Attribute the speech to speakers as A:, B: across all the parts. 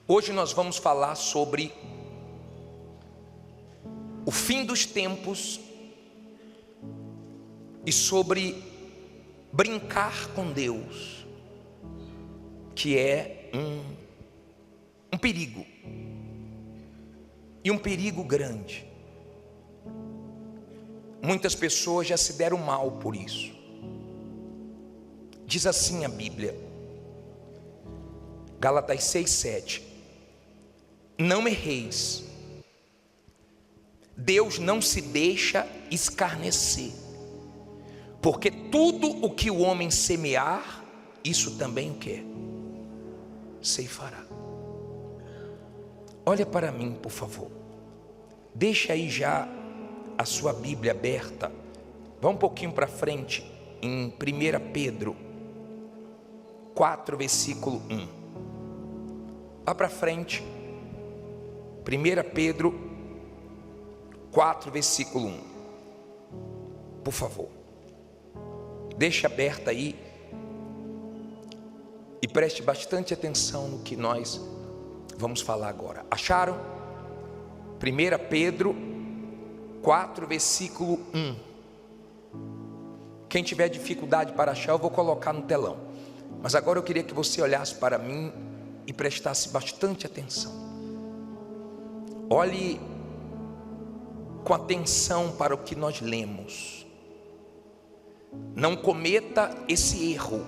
A: Hoje nós vamos falar sobre o fim dos tempos e sobre brincar com Deus, que é um perigo, e um perigo grande. Muitas pessoas já se deram mal por isso. Diz assim a Bíblia, Gálatas 6:7: não erreis, Deus não se deixa escarnecer, porque tudo o que o homem semear, isso também o que? Ceifará. Olha para mim, por favor. Deixa aí já a sua Bíblia aberta. Vá um pouquinho para frente, em 1 Pedro 4, versículo 1. Vá para frente. 1 Pedro 4, versículo 1. Por favor. Deixe aberta aí e preste bastante atenção no que nós vamos falar agora. Acharam? 1 Pedro 4, versículo 1. Quem tiver dificuldade para achar, eu vou colocar no telão. Mas agora eu queria que você olhasse para mim e prestasse bastante atenção. Olhe com atenção para o que nós lemos. Não cometa esse erro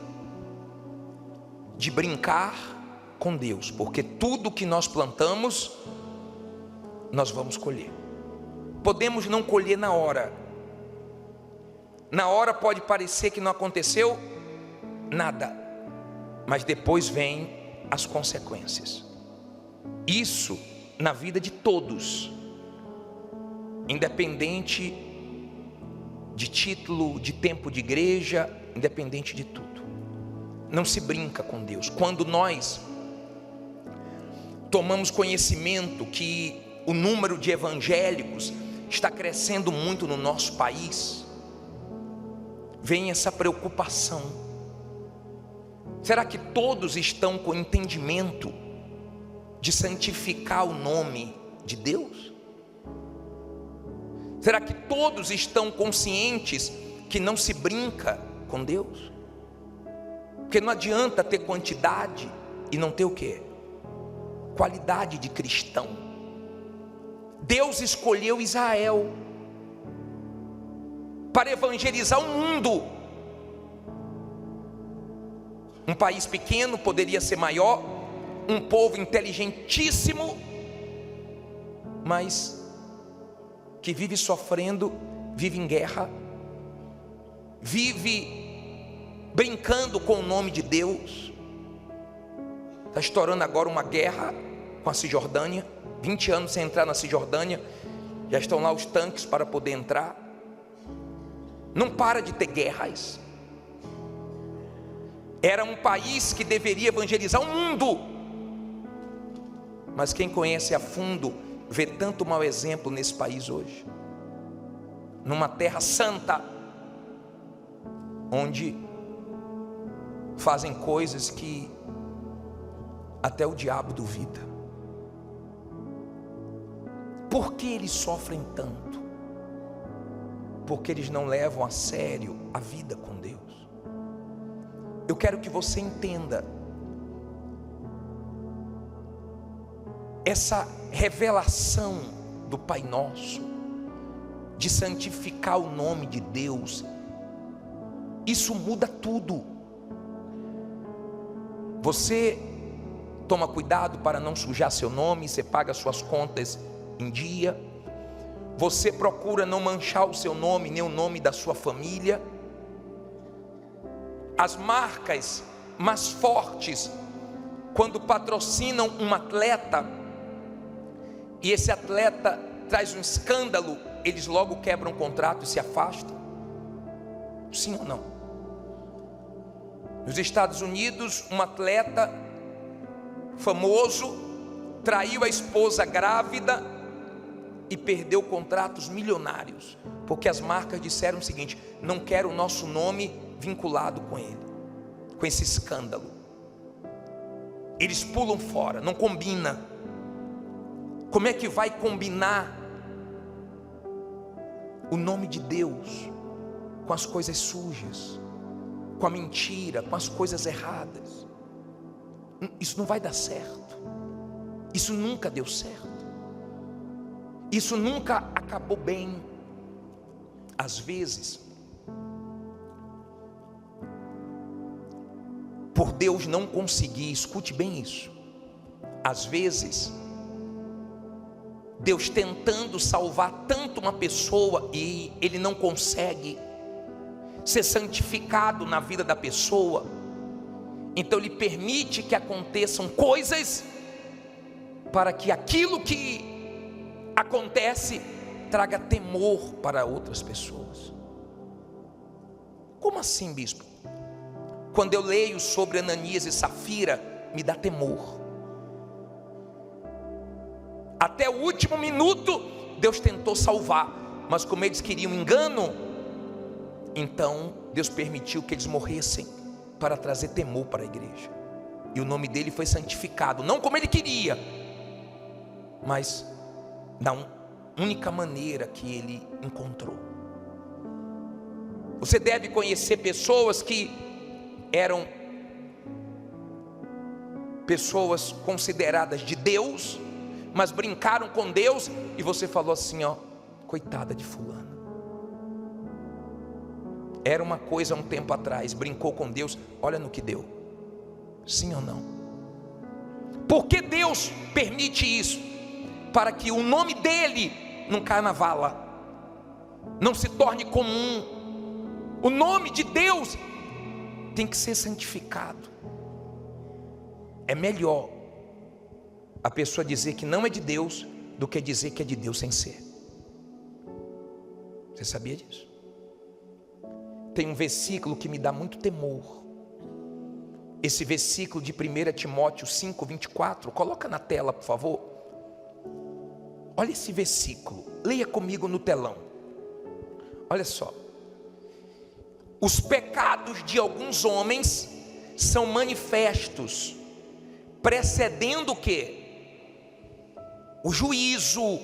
A: de brincar com Deus, porque tudo que nós plantamos, nós vamos colher. Podemos não colher na hora. Na hora pode parecer que não aconteceu nada, mas depois vem as consequências. Isso na vida de todos, independente de título, de tempo de igreja, independente de tudo. Não se brinca com Deus. Quando nós tomamos conhecimento que o número de evangélicos está crescendo muito no nosso país, vem essa preocupação. Será que todos estão com entendimento de santificar o nome de Deus? Será que todos estão conscientes que não se brinca com Deus? Porque não adianta ter quantidade e não ter o quê? Qualidade de cristão. Deus escolheu Israel para evangelizar o mundo. Um país pequeno poderia ser maior, um povo inteligentíssimo, mas que vive sofrendo, vive em guerra, vive brincando com o nome de Deus. Está estourando agora uma guerra com a Cisjordânia, 20 anos sem entrar na Cisjordânia, já estão lá os tanques para poder entrar. Não para de ter guerras. Era um país que deveria evangelizar o mundo, mas quem conhece a fundo vê tanto mau exemplo nesse país hoje, numa terra santa, onde fazem coisas que até o diabo duvida. Por que eles sofrem tanto? Porque eles não levam a sério a vida com Deus. Eu quero que você entenda essa revelação do Pai Nosso, de santificar o nome de Deus. Isso muda tudo. Você toma cuidado para não sujar seu nome, você paga suas contas em dia, você procura não manchar o seu nome, nem o nome da sua família. As marcas mais fortes, quando patrocinam um atleta, e esse atleta traz um escândalo, eles logo quebram o contrato e se afastam. Sim ou não? Nos Estados Unidos, um atleta famoso traiu a esposa grávida e perdeu contratos milionários, porque as marcas disseram o seguinte: não quero o nosso nome vinculado com ele, com esse escândalo. eles pulam fora, não combina. Como é que vai combinar o nome de Deus com as coisas sujas, com a mentira, com as coisas erradas? Isso não vai dar certo. Isso nunca deu certo. Isso nunca acabou bem. Às vezes, por Deus não conseguir, escute bem isso, às vezes, Deus tentando salvar tanto uma pessoa e Ele não consegue ser santificado na vida da pessoa, então Ele permite que aconteçam coisas para que aquilo que acontece traga temor para outras pessoas. Como assim, bispo? Quando eu leio sobre Ananias e Safira, me dá temor. Até o último minuto, Deus tentou salvar, mas como eles queriam engano, então Deus permitiu que eles morressem para trazer temor para a igreja. E o nome dele foi santificado, não como ele queria, mas da única maneira que ele encontrou. Você deve conhecer pessoas que eram pessoas consideradas de Deus, mas brincaram com Deus, e você falou assim, ó, coitada de fulano. Era uma coisa um tempo atrás, brincou com Deus, olha no que deu. Sim ou não? Por que Deus permite isso? Para que o nome dele não caia na vala, não se torne comum. O nome de Deus tem que ser santificado. É melhor a pessoa dizer que não é de Deus do que dizer que é de Deus sem ser. Você sabia disso? Tem um versículo que me dá muito temor. Esse versículo de 1 Timóteo 5:24, coloca na tela, por favor. Olha esse versículo, leia comigo no telão. Olha só. Os pecados de alguns homens são manifestos, precedendo o quê? O juízo.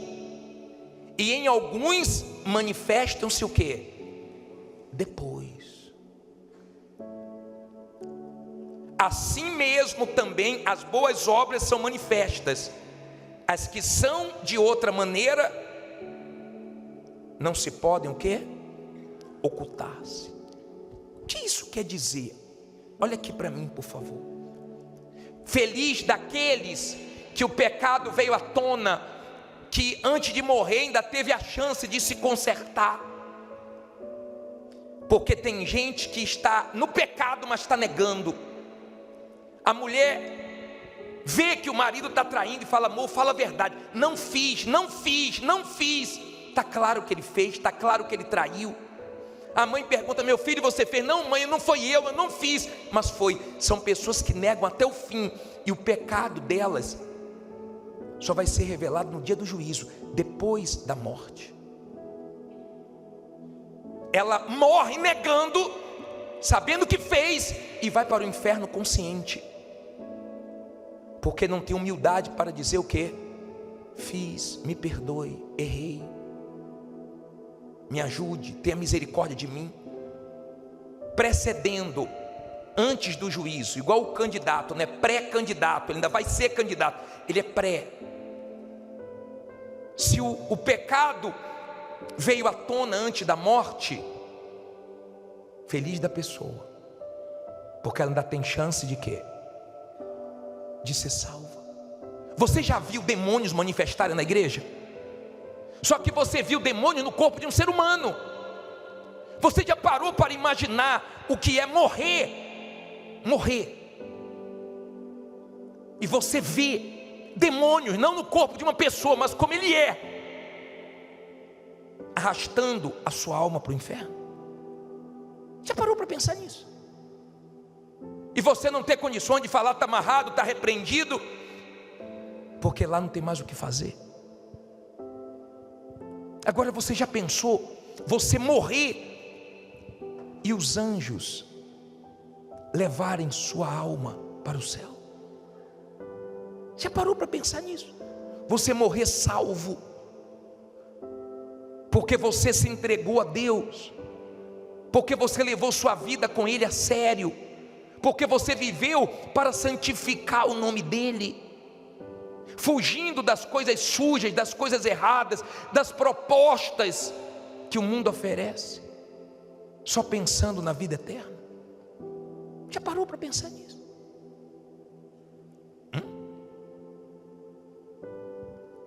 A: E em alguns manifestam-se o quê? Depois. Assim mesmo também as boas obras são manifestas, as que são de outra maneira não se podem o quê? Ocultar-se. O que isso quer dizer? Olha aqui para mim, por favor. Feliz daqueles que o pecado veio à tona, que antes de morrer ainda teve a chance de se consertar. Porque tem gente que está no pecado, mas está negando. A mulher vê que o marido está traindo e fala, amor, fala a verdade. Não fiz. Está claro que ele fez, está claro que ele traiu. A mãe pergunta, meu filho, você fez? Não, mãe, não foi eu não fiz. Mas foi. São pessoas que negam até o fim. E o pecado delas só vai ser revelado no dia do juízo, depois da morte. Ela morre negando, sabendo que fez, e vai para o inferno consciente, porque não tem humildade para dizer o quê? Fiz, me perdoe, errei, me ajude, tenha misericórdia de mim. Precedendo, antes do juízo, igual o candidato, né? Pré-candidato, ele ainda vai ser candidato, ele é pré. Se o pecado veio à tona antes da morte, feliz da pessoa, porque ela ainda tem chance de quê? De ser salva. Você já viu demônios manifestarem na igreja? Só que você viu demônio no corpo de um ser humano. Você já parou para imaginar o que é morrer? Morrer. E você vê demônios, não no corpo de uma pessoa, mas como ele é, arrastando a sua alma para o inferno. Já parou para pensar nisso? E você não ter condições de falar, está amarrado, está repreendido, porque lá não tem mais o que fazer. Agora você já pensou, você morrer e os anjos levarem sua alma para o céu? Já parou para pensar nisso? Você morrer salvo, porque você se entregou a Deus, porque você levou sua vida com Ele a sério, porque você viveu para santificar o nome dEle, fugindo das coisas sujas, das coisas erradas, das propostas que o mundo oferece, só pensando na vida eterna. Já parou para pensar nisso?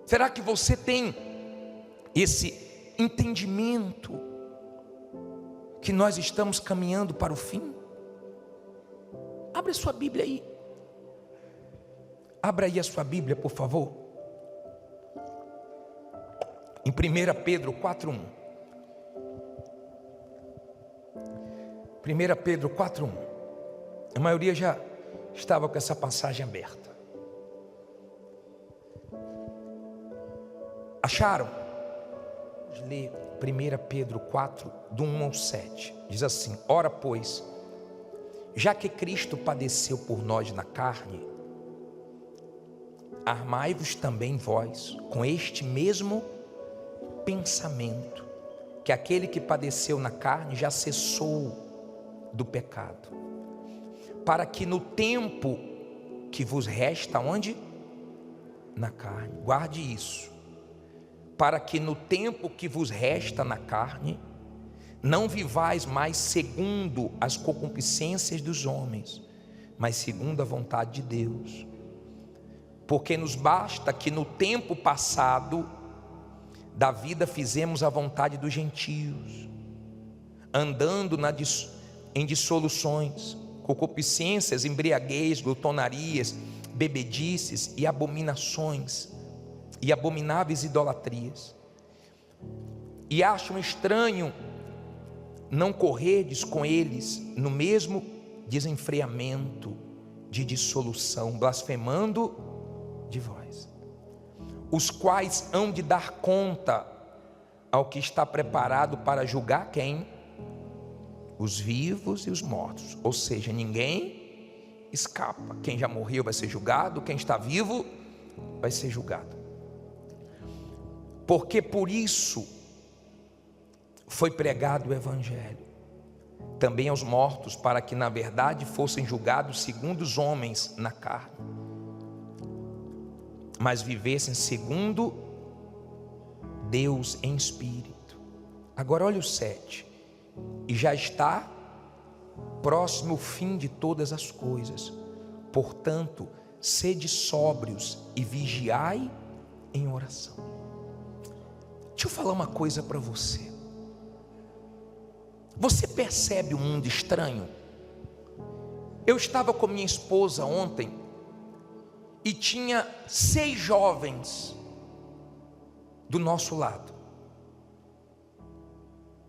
A: Será que você tem esse entendimento que nós estamos caminhando para o fim? Abre a sua Bíblia aí. Abra aí a sua Bíblia, por favor. Em 1 Pedro 4:1. 1 Pedro 4:1. A maioria já estava com essa passagem aberta. Acharam? Vamos ler 1 Pedro 4, do 1 ao 7. Diz assim: ora pois, já que Cristo padeceu por nós na carne, armai-vos também vós com este mesmo pensamento, que aquele que padeceu na carne já cessou do pecado, para que no tempo que vos resta, onde? Na carne. Guarde isso. Para que no tempo que vos resta na carne, não vivais mais segundo as concupiscências dos homens, mas segundo a vontade de Deus. Porque nos basta que no tempo passado da vida fizemos a vontade dos gentios, andando em dissoluções, concupiscências, embriaguez, glutonarias, bebedices e abominações, e abomináveis idolatrias. E acham estranho não correrdes com eles no mesmo desenfreamento de dissolução, blasfemando de vós, os quais hão de dar conta ao que está preparado para julgar quem? Os vivos e os mortos. Ou seja, ninguém escapa. Quem já morreu vai ser julgado, quem está vivo vai ser julgado. Porque por isso foi pregado o Evangelho também aos mortos, para que na verdade fossem julgados segundo os homens na carne, mas vivessem segundo Deus em espírito. Agora olha o 7. E já está próximo o fim de todas as coisas, portanto sede sóbrios e vigiai em oração. Deixa eu falar uma coisa para você. Você percebe um mundo estranho? Eu estava com minha esposa ontem e tinha 6 jovens do nosso lado.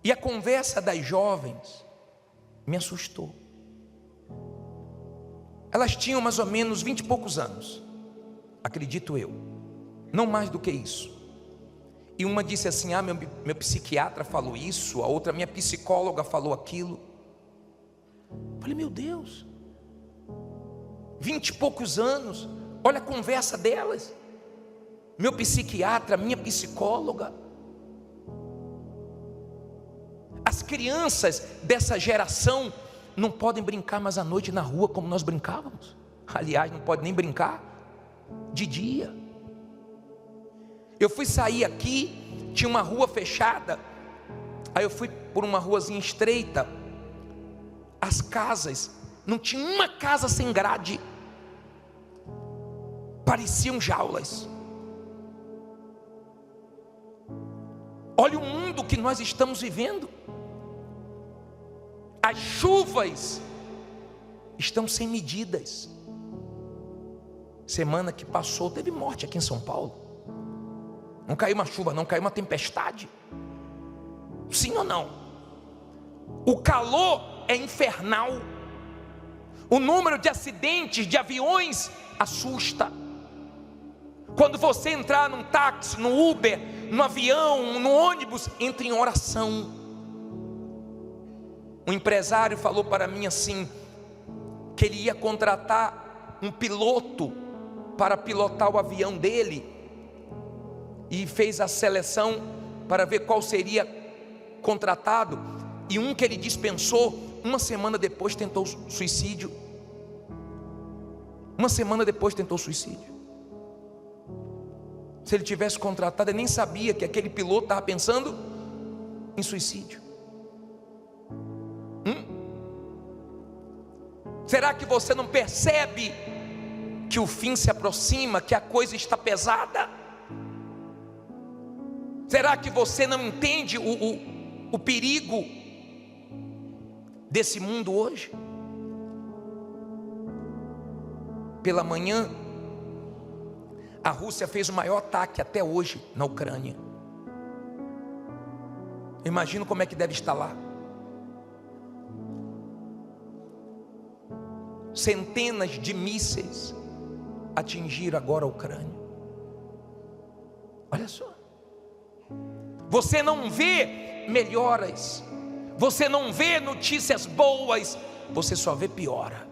A: E a conversa das jovens me assustou. Elas tinham mais ou menos 20 e poucos anos, acredito eu, não mais do que isso. E uma disse assim: meu psiquiatra falou isso, a outra, minha psicóloga falou aquilo. Eu falei: meu Deus, 20 e poucos anos, olha a conversa delas. Meu psiquiatra, minha psicóloga. As crianças dessa geração não podem brincar mais à noite na rua como nós brincávamos. Aliás, não pode nem brincar de dia. Eu fui sair aqui, tinha uma rua fechada, aí eu fui por uma ruazinha estreita. As casas, não tinha uma casa sem grade, pareciam jaulas. Olha o mundo que nós estamos vivendo. As chuvas estão sem medidas. Semana que passou teve morte aqui em São Paulo. Não caiu uma chuva, não caiu uma tempestade. Sim ou não? O calor é infernal. O número de acidentes de aviões assusta. Quando você entrar num táxi, no Uber, no avião, no ônibus, entre em oração. Um empresário falou para mim assim, que ele ia contratar um piloto para pilotar o avião dele e fez a seleção para ver qual seria contratado, e um que ele dispensou, uma semana depois tentou suicídio. Uma semana depois tentou suicídio. Se ele tivesse contratado, ele nem sabia que aquele piloto estava pensando em suicídio. Será que você não percebe que o fim se aproxima, que a coisa está pesada? Será que você não entende o perigo desse mundo hoje? Pela manhã, a Rússia fez o maior ataque até hoje na Ucrânia. Imagino como é que deve estar lá. Centenas de mísseis atingiram agora a Ucrânia. Olha só. Você não vê melhoras, você não vê notícias boas, você só vê piora,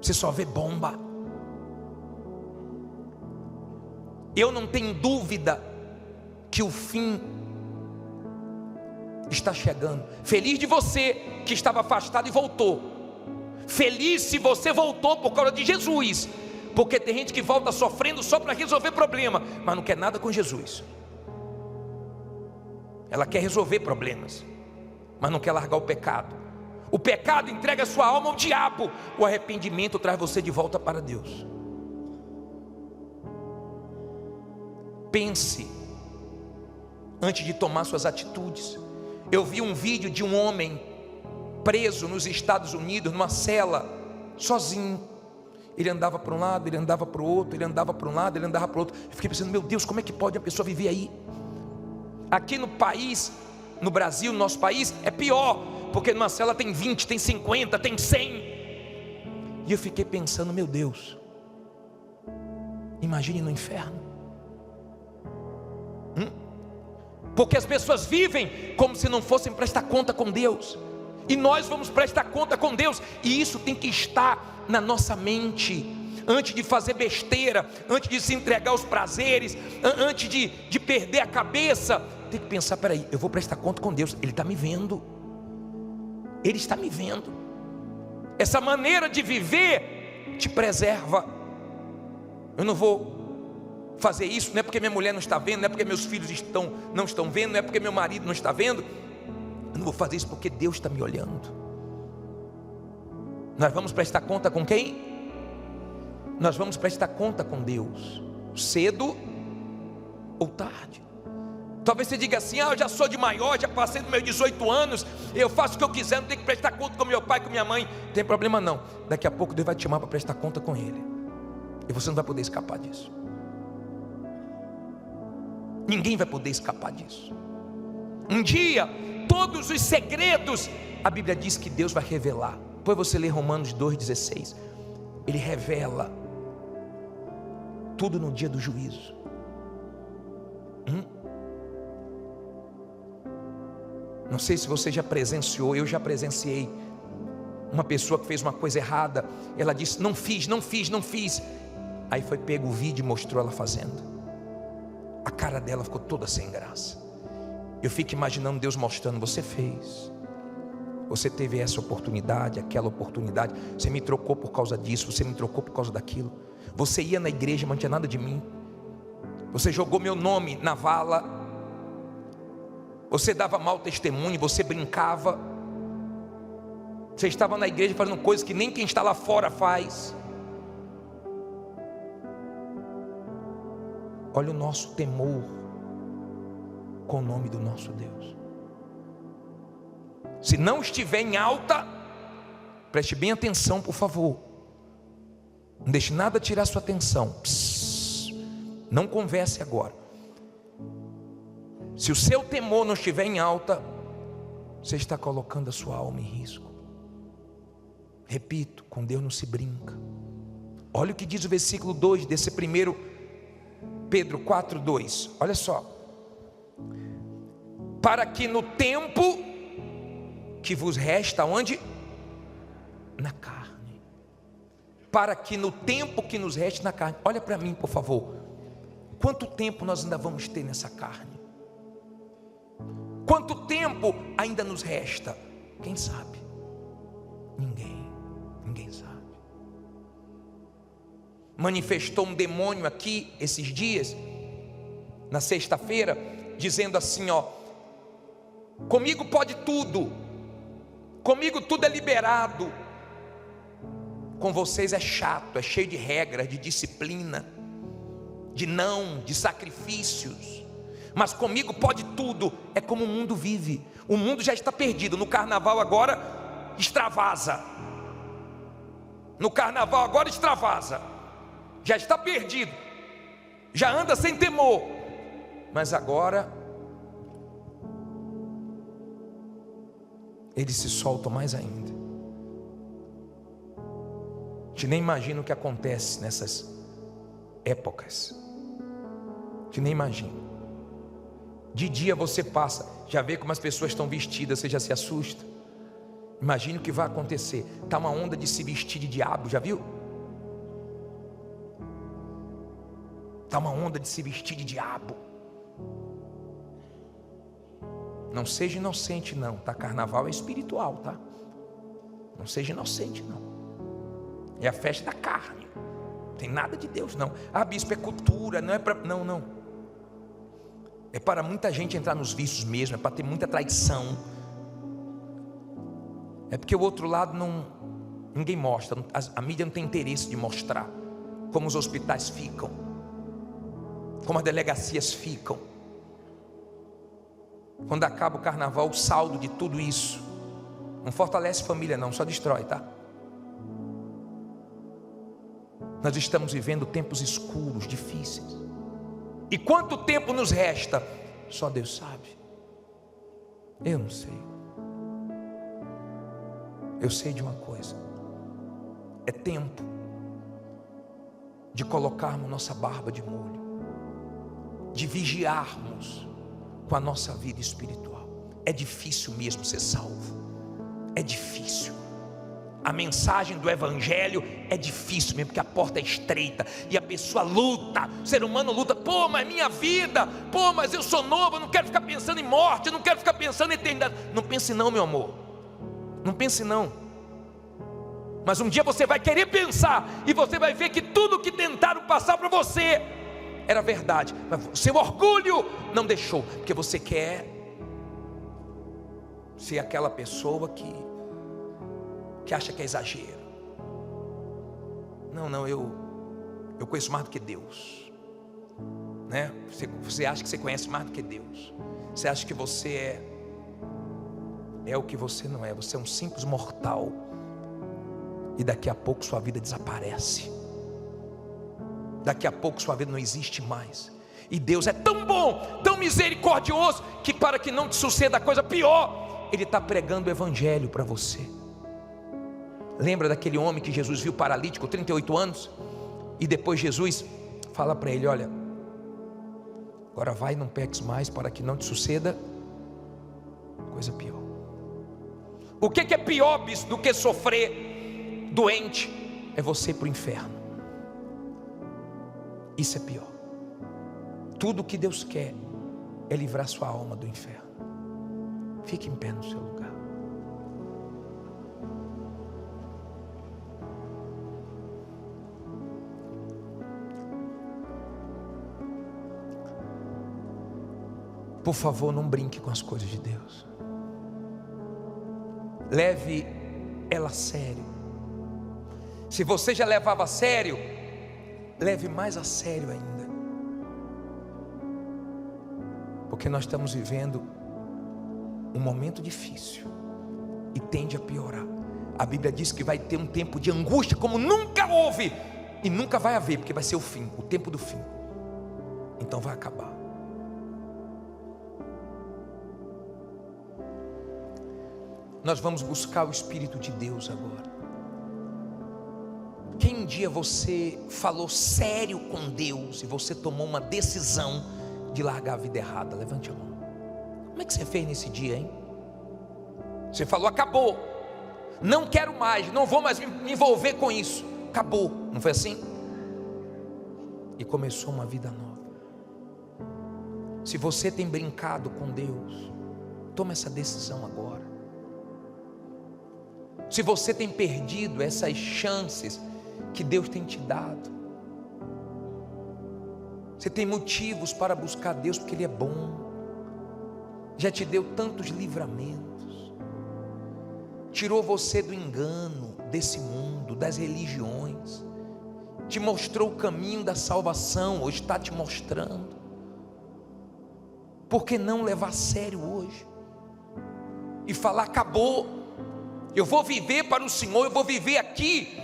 A: você só vê bomba. Eu não tenho dúvida que o fim está chegando. Feliz de você que estava afastado e voltou. Feliz se você voltou por causa de Jesus, porque tem gente que volta sofrendo só para resolver problema, mas não quer nada com Jesus. Ela quer resolver problemas, mas não quer largar o pecado. O pecado entrega a sua alma ao diabo. O arrependimento traz você de volta para Deus. Pense antes de tomar suas atitudes. Eu vi um vídeo de um homem preso nos Estados Unidos, numa cela, sozinho. Ele andava para um lado, ele andava para o outro, ele andava para um lado, ele andava para o outro. Eu fiquei pensando, meu Deus, como é que pode a pessoa viver aí? Aqui no país, no Brasil, no nosso país, é pior, porque numa cela tem 20, tem 50, tem 100. E eu fiquei pensando, meu Deus, imagine no inferno. Porque as pessoas vivem como se não fossem prestar conta com Deus, e nós vamos prestar conta com Deus, e isso tem que estar na nossa mente. Antes de fazer besteira, antes de se entregar aos prazeres, antes de perder a cabeça, tem que pensar, peraí, eu vou prestar conta com Deus, Ele está me vendo, Ele está me vendo. Essa maneira de viver te preserva. Eu não vou fazer isso, não é porque minha mulher não está vendo, não é porque meus filhos não estão vendo, não é porque meu marido não está vendo. Eu não vou fazer isso porque Deus está me olhando. Nós vamos prestar conta com quem? Nós vamos prestar conta com Deus, cedo ou tarde. Talvez você diga assim, eu já sou de maior, já passei dos meus 18 anos, eu faço o que eu quiser, não tenho que prestar conta com meu pai, com minha mãe. Não tem problema não, daqui a pouco Deus vai te chamar para prestar conta com Ele, e você não vai poder escapar disso. Ninguém vai poder escapar disso. Um dia, todos os segredos, a Bíblia diz que Deus vai revelar. Depois você lê Romanos 2,16. Ele revela tudo no dia do juízo. Não sei se você já presenciou, eu já presenciei uma pessoa que fez uma coisa errada. Ela disse, não fiz. Aí foi pego o vídeo e mostrou ela fazendo. A cara dela ficou toda sem graça. Eu fico imaginando Deus mostrando, você fez, você teve essa oportunidade, aquela oportunidade, você me trocou por causa disso, você me trocou por causa daquilo. Você ia na igreja, mas não tinha nada de mim. Você jogou meu nome na vala. Você dava mau testemunho, você brincava. Você estava na igreja fazendo coisas que nem quem está lá fora faz. Olha o nosso temor com o nome do nosso Deus. Se não estiver em alta, preste bem atenção, por favor. Não deixe nada tirar sua atenção. Não converse agora. Se o seu temor não estiver em alta, você está colocando a sua alma em risco. Repito, com Deus não se brinca. Olha o que diz o versículo 2 desse primeiro Pedro 4:2. Olha só. Para que no tempo que vos resta, onde? Na carne. para que no tempo que nos reste na carne, olha para mim por favor, quanto tempo nós ainda vamos ter nessa carne? Quanto tempo ainda nos resta? Quem sabe? Ninguém sabe. Manifestou um demônio aqui esses dias, na sexta-feira, dizendo assim, ó: comigo pode tudo, comigo tudo é liberado, com vocês é chato, é cheio de regras, de disciplina, de sacrifícios, mas comigo pode tudo. É como o mundo vive. O mundo já está perdido. No carnaval agora extravasa, no carnaval agora extravasa, já está perdido, já anda sem temor, mas agora eles se soltam mais ainda. A gente nem imagina o que acontece nessas épocas, a gente nem imagina. De dia você passa, já vê como as pessoas estão vestidas, você já se assusta. Imagine o que vai acontecer. Está uma onda de se vestir de diabo, já viu? Está uma onda de se vestir de diabo. Não seja inocente não, tá? Carnaval é espiritual, tá? Não seja inocente não. É a festa da carne, não tem nada de Deus não. Ah, bispo, é cultura, não é para... Não. É para muita gente entrar nos vícios mesmo, é para ter muita traição. É porque o outro lado ninguém mostra, a mídia não tem interesse de mostrar como os hospitais ficam, como as delegacias ficam. Quando acaba o carnaval, o saldo de tudo isso não fortalece família não, só destrói, tá? Nós estamos vivendo tempos escuros, difíceis. E quanto tempo nos resta? Só Deus sabe. Eu não sei. Eu sei de uma coisa: é tempo de colocarmos nossa barba de molho, de vigiarmos com a nossa vida espiritual. É difícil mesmo ser salvo, é difícil. A mensagem do evangelho é difícil mesmo, porque a porta é estreita e a pessoa luta, o ser humano luta. Pô, mas minha vida, pô, mas eu sou novo, eu não quero ficar pensando em morte, eu não quero ficar pensando em eternidade. Não pense não, meu amor, não pense não. Mas um dia você vai querer pensar e você vai ver que tudo que tentaram passar para você era verdade, mas seu orgulho não deixou, porque você quer ser aquela pessoa que acha que é exagero. Não, eu conheço mais do que Deus, né? Você acha que você conhece mais do que Deus. Você acha que você é o que você não é. Você é um simples mortal, e daqui a pouco sua vida desaparece. Daqui a pouco sua vida não existe mais. E Deus é tão bom, tão misericordioso, que para que não te suceda coisa pior, Ele está pregando o evangelho para você. Lembra daquele homem que Jesus viu paralítico, 38 anos? E depois Jesus fala para ele: olha, agora vai e não peques mais, para que não te suceda coisa pior. O que é pior, bispo, do que sofrer doente? É você ir para o inferno. Isso é pior. Tudo que Deus quer é livrar sua alma do inferno. Fique em pé no seu lugar. Por favor, não brinque com as coisas de Deus. Leve ela a sério. Se você já levava a sério, leve mais a sério ainda. Porque nós estamos vivendo um momento difícil e tende a piorar. A Bíblia diz que vai ter um tempo de angústia como nunca houve, e nunca vai haver, porque vai ser o fim, o tempo do fim. Então vai acabar. Nós vamos buscar o Espírito de Deus agora. Quem um dia você falou sério com Deus e você tomou uma decisão de largar a vida errada? Levante a mão. Como é que você fez nesse dia, hein? Você falou: acabou, não quero mais, não vou mais me envolver com isso. acabou, não foi assim? E começou uma vida nova. Se você tem brincado com Deus, toma essa decisão agora. Se você tem perdido essas chances que Deus tem te dado, você tem motivos para buscar Deus porque Ele é bom, já te deu tantos livramentos, tirou você do engano desse mundo, das religiões, te mostrou o caminho da salvação, hoje está te mostrando. Por que não levar a sério hoje e falar: acabou, eu vou viver para o Senhor, eu vou viver aqui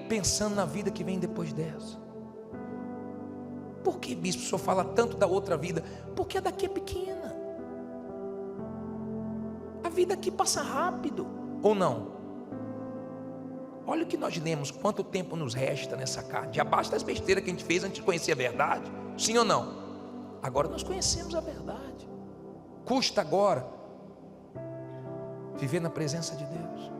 A: pensando na vida que vem depois dessa? Por que, bispo, o senhor fala tanto da outra vida? Porque a daqui é pequena, a vida aqui passa rápido, ou não? Olha o que nós lemos, quanto tempo nos resta nessa carne, já basta as besteiras que a gente fez antes de conhecer a verdade, sim ou não? Agora nós conhecemos a verdade. Custa agora viver na presença de Deus,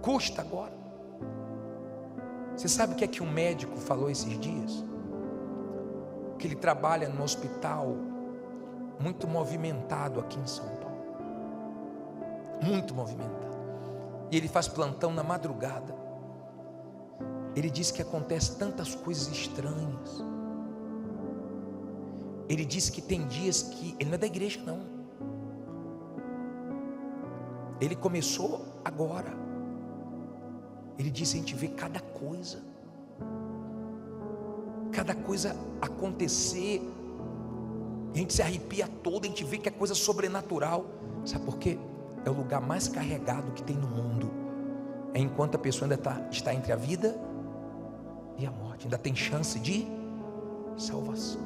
A: custa agora. Você sabe o que é que um médico falou esses dias? Que ele trabalha num hospital muito movimentado aqui em São Paulo, muito movimentado, e ele faz plantão na madrugada. Ele diz que acontece tantas coisas estranhas. Ele disse que tem dias que ele não é da igreja, não. Ele começou agora. Ele disse: a gente vê cada coisa acontecer, a gente se arrepia todo, a gente vê que é coisa sobrenatural. Sabe por quê? É o lugar mais carregado que tem no mundo. É enquanto a pessoa ainda está entre a vida e a morte, ainda tem chance de salvação.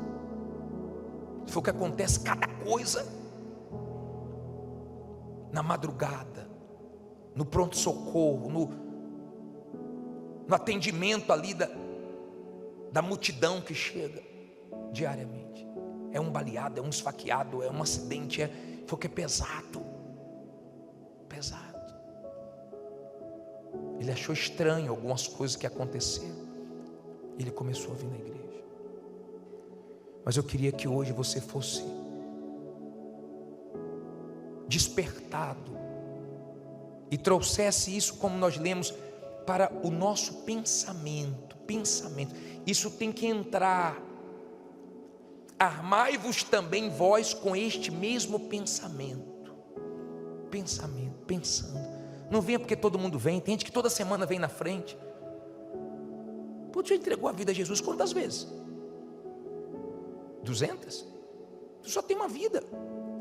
A: Foi o que acontece, cada coisa, na madrugada, no pronto-socorro, no atendimento ali da multidão que chega diariamente. É um baleado, é um esfaqueado, é um acidente, foi o que é pesado. Ele achou estranho algumas coisas que aconteceram. Ele começou a vir na igreja. Mas eu queria que hoje você fosse despertado e trouxesse isso, como nós lemos, para o nosso pensamento. Isso tem que entrar. Armai-vos também vós com este mesmo pensamento, pensando. Não venha porque todo mundo vem. Tem gente que toda semana vem na frente. Pô, tu já entregou a vida a Jesus quantas vezes? 200? Tu só tem uma vida.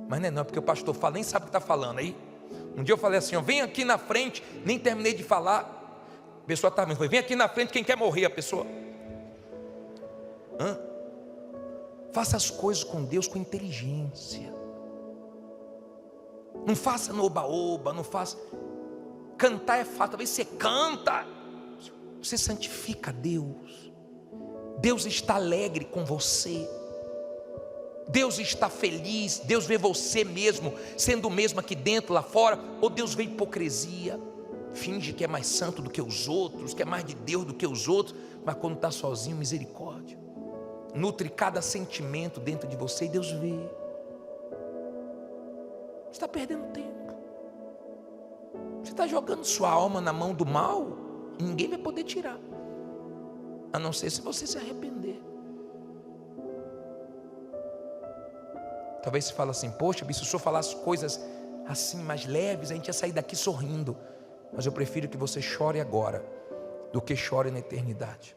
A: Mas não é porque o pastor fala, nem sabe o que está falando aí. Um dia eu falei assim: ó, vem aqui na frente, nem terminei de falar, a pessoa está vem aqui na frente quem quer morrer. A pessoa, faça as coisas com Deus com inteligência. Não faça no oba-oba, não faça. Cantar é fácil, talvez você canta, você santifica Deus. Deus está alegre com você, Deus está feliz. Deus vê você mesmo sendo o mesmo aqui dentro, lá fora. Ou Deus vê hipocrisia, finge que é mais santo do que os outros, que é mais de Deus do que os outros, mas quando está sozinho, misericórdia, nutre cada sentimento dentro de você e Deus vê. Você está perdendo tempo, você está jogando sua alma na mão do mal, e ninguém vai poder tirar, a não ser se você se arrepender. Talvez você fale assim: poxa, se o senhor falasse coisas assim mais leves, a gente ia sair daqui sorrindo. Mas eu prefiro que você chore agora do que chore na eternidade.